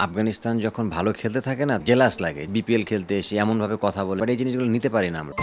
আফগানিস্তান যখন ভালো খেলতে থাকে না, জেলাস লাগে। বিপিএল খেলতে এসে এমনভাবে কথা বলে, বাট এই জিনিসগুলো নিতে পারি না আমরা।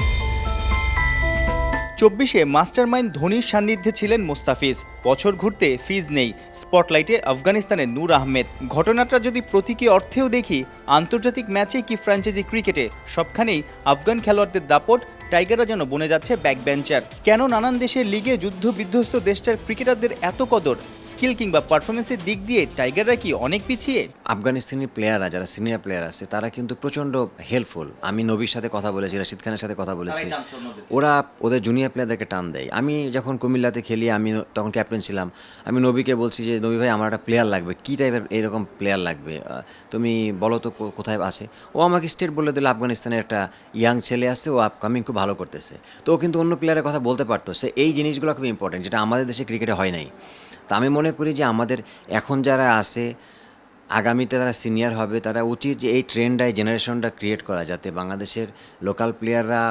24-এ মাস্টারমাইন্ড ধোনির সান্নিধ্যে ছিলেন মোস্তাফিজ। বছর ঘুরতে ফিজ নেই, স্পটলাইটে আফগানিস্তানের নূর আহমেদ। ঘটনাটা যদি প্রতীকী অর্থেও দেখি, আন্তর্জাতিক ম্যাচে কি ফ্র্যাঞ্চাইজি ক্রিকেটে সবখানেই আফগান খেলোয়াড়দের দাপট। টাইগাররা যেন বনে যাচ্ছে ব্যাকবেঞ্চার। কেন নানান দেশের লিগে যুদ্ধ বিধ্বস্ত দেশটার ক্রিকেটারদের এত কদর? স্কিল কিংবা পারফরমেন্সের দিক দিয়ে টাইগাররা কি অনেক পিছিয়ে? আফগানিস্তানি প্লেয়াররা, যারা সিনিয়র প্লেয়ার আছে, তারা কিন্তু প্রচণ্ড হেল্পফুল। আমি নবীর সাথে কথা বলেছি, রাশিদ খানের সাথে কথা বলেছি, ওরা ওদের জুনিয়র প্লেয়ারদেরকে টান দেয়। আমি যখন কুমিল্লাতে খেলি, আমি তখন ক্যাপ্টেন ছিলাম, আমি নবীকে বলছি যে নবী ভাই, আমার একটা প্লেয়ার লাগবে, কী টাইপের এরকম প্লেয়ার লাগবে, তুমি বলো তো কোথায় আছে। ও আমাকে স্টেট বলে দিল, আফগানিস্তানের একটা ইয়াং ছেলে আছে, ও আপকামিং খুব ভালো করতেছে। তো ও কিন্তু অন্য প্লেয়ারের কথা বলতে পারতো। সে এই জিনিসগুলো খুব ইম্পর্টেন্ট, যেটা আমাদের দেশে ক্রিকেটে হয় নাই। তা আমি মনে করি যে আমাদের এখন যারা আছে, আগামীতে তারা সিনিয়র হবে, তারা উচিত যে এই ট্রেন্ডটা, এই জেনারেশনটা ক্রিয়েট করা, যাতে বাংলাদেশের লোকাল প্লেয়াররা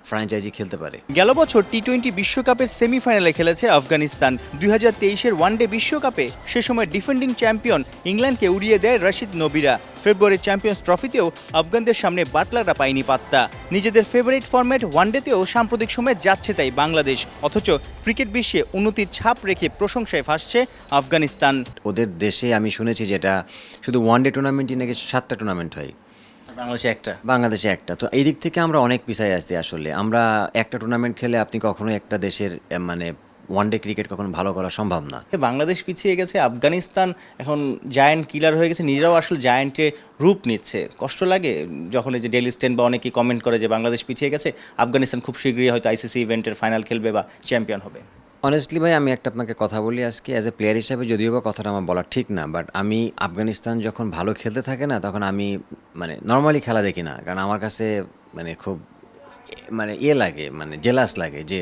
ফ্র্যাঞ্চাইজি খেলতে পারে। গেল বছর টি-20 বিশ্বকাপের সেমিফাইনালে খেলেছে আফগানিস্তান। 2023-এর ওয়ানডে বিশ্বকাপে সে সময় ডিফেন্ডিং চ্যাম্পিয়ন ইংল্যান্ডকে উড়িয়ে দেয় রশিদ নবীরা। ফেব্রুয়ারি চ্যাম্পিয়ন্স ট্রফিতেও আফগানদের সামনে বাটলাররা পায়নি পাত্তা। নিজেদের ফেভারিট ফরম্যাট ওয়ানডেতেও সাম্প্রতিক সময়ে যাচ্ছে তাই বাংলাদেশ। অথচ ক্রিকেট বিশ্বে উন্নতির ছাপ রেখে প্রশংসায় ভাসছে আফগানিস্তান। ওদের দেশে আমি শুনেছি যেটা শুধু ওয়ানডে টুর্নামেন্টই নাকি 7টা টুর্নামেন্ট হয়, বাংলাদেশে একটা। তো এই দিক থেকে আমরা অনেক পিছায় আছি আসলে। আমরা একটা টুর্নামেন্ট খেলে আপনি কখনো একটা দেশের মানে ওয়ানডে ক্রিকেট কখনো ভালো করা সম্ভব না। বাংলাদেশ পিছিয়ে গেছে, আফগানিস্তান এখন জায়ান্ট কিলার হয়ে গেছে, নিজেরাও আসলে জায়ান্টে রূপ নিচ্ছে। কষ্ট লাগে যখন এই যে ডেইলি স্ট্যান্ড বা অনেকেই কমেন্ট করে যে বাংলাদেশ পিছিয়ে গেছে, আফগানিস্তান খুব শীঘ্রই হয়তো আইসিসি ইভেন্টের ফাইনাল খেলবে বা চ্যাম্পিয়ন হবে। অনেস্টলি ভাই, আমি একটা আপনাকে কথা বলি আজকে, অ্যাজ এ প্লেয়ার হিসাবে যদিও বা কথাটা আমার বলা ঠিক না, বাট আমি আফগানিস্তান যখন ভালো খেলতে থাকে না, তখন আমি মানে নর্মালি খেলা দেখি না। কারণ আমার কাছে মানে খুব মানে লাগে, মানে জেলাস লাগে যে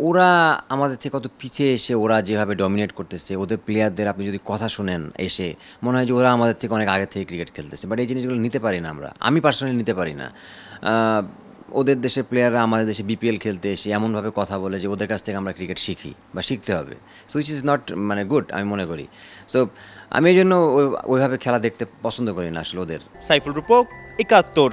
ওরা আমাদের থেকে কত পিছিয়ে এসে ওরা যেভাবে ডমিনেট করতেছে। ওদের প্লেয়ারদের আপনি যদি কথা শুনেন এসে, মনে হয় যে ওরা আমাদের থেকে অনেক আগে থেকে ক্রিকেট খেলতেছে। বাট এই জিনিসগুলো নিতে পারি না আমরা, আমি পার্সোনালি নিতে পারি না। ওদের দেশের প্লেয়াররা আমাদের দেশে বিপিএল খেলতে এসে এমনভাবে কথা বলে যে ওদের কাছ থেকে আমরা ক্রিকেট শিখি বা শিখতে হবে। সো উইচ ইজ নট মানে গুড, আমি মনে করি। সো আমি এই জন্য ওইভাবে খেলা দেখতে পছন্দ করি না আসলে ওদের। সাইফুল রূপক, 71।